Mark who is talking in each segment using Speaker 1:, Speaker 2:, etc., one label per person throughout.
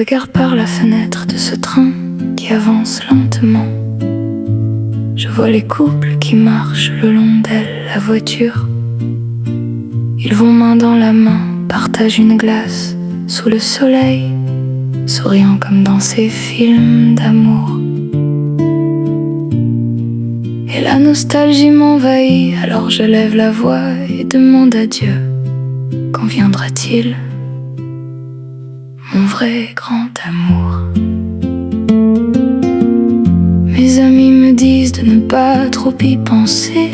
Speaker 1: regarde par la fenêtre de ce train qui avance lentement. Je vois les couples qui marchent le long d'elle, la voiture. Ils vont main dans la main, partagent une glace sous le soleil, souriant comme dans ces films d'amour. Et la nostalgie m'envahit, alors je lève la voix et demande à Dieu: quand viendra-t-il, mon vrai grand amour? Mes amis me disent de ne pas trop y penser,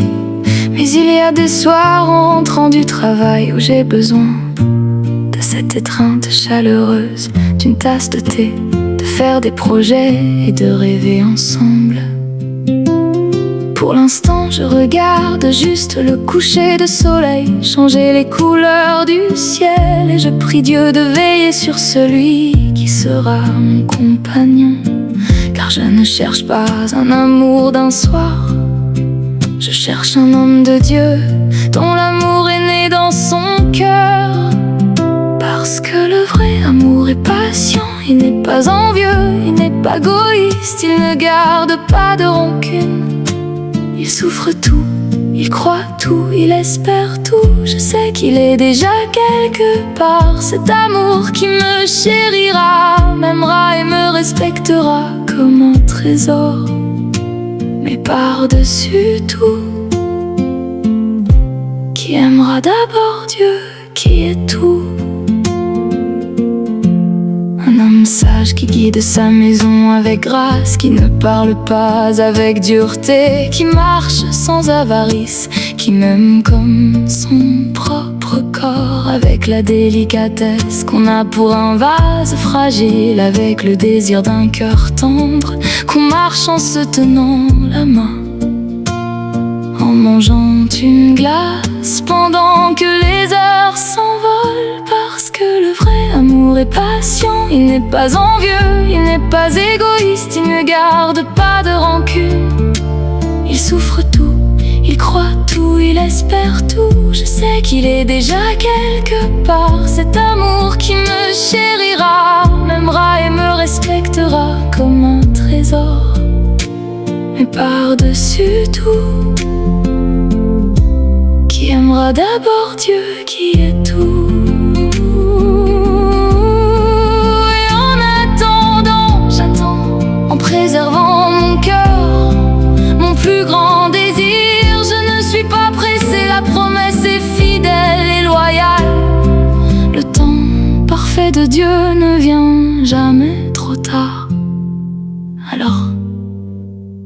Speaker 1: mais il y a des soirs en rentrant du travail où j'ai besoin de cette étreinte chaleureuse, d'une tasse de thé, de faire des projets et de rêver ensemble. Pour l'instant je regarde juste le coucher de soleil changer les couleurs du ciel, et je prie Dieu de veiller sur celui qui sera mon compagnon. Car je ne cherche pas un amour d'un soir, je cherche un homme de Dieu dont l'amour est né dans son cœur. Parce que le vrai amour est patient, il n'est pas envieux, il n'est pas égoïste, il ne garde pas de rancune. Il souffre tout, il croit tout, il espère tout. Je sais qu'il est déjà quelque part, cet amour qui me chérira, m'aimera et me respectera comme un trésor. Mais par-dessus tout, qui aimera d'abord Dieu qui est tout. Un homme sage qui guide sa maison avec grâce, qui ne parle pas avec dureté, qui marche sans avarice, qui m'aime comme son propre corps, avec la délicatesse qu'on a pour un vase fragile, avec le désir d'un cœur tendre, qu'on marche en se tenant la main, en mangeant une glace pendant que les heures s'envolent. Parce que le vrai amour est patient, il n'est pas envieux, il n'est pas égoïste, il ne garde pas de rancune. Il souffre tout, il croit tout, il espère tout. Je sais qu'il est déjà quelque part, cet amour qui me chérira, m'aimera et me respectera comme un trésor. Mais par-dessus tout, qui aimera d'abord Dieu qui est tout. Et en attendant, j'attends, en préservant mon cœur, mon plus grand désir. Je ne suis pas pressée, la promesse est fidèle et loyale. Le temps parfait de Dieu ne vient jamais trop tard. Alors,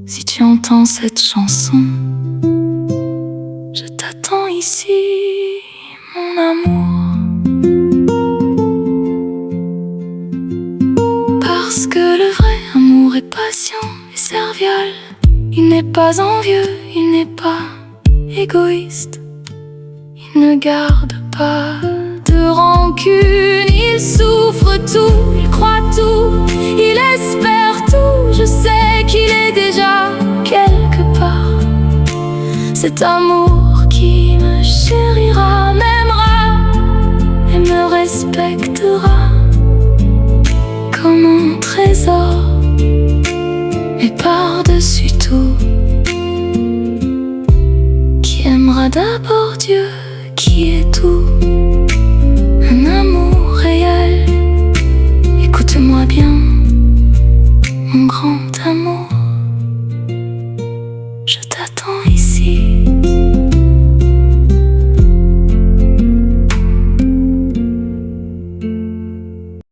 Speaker 1: si tu entends cette chanson, je t'attends ici, mon amour. Parce que le vrai amour est patient et serviable, il n'est pas envieux, il n'est pas égoïste, il ne garde pas de rancune. Il souffre tout, il croit tout, il espère tout. Je sais qu'il est déjà quelque part, cet amour qui me chérira, m'aimera et me respectera comme un trésor. Et par-dessus tout, qui aimera d'abord Dieu qui est tout.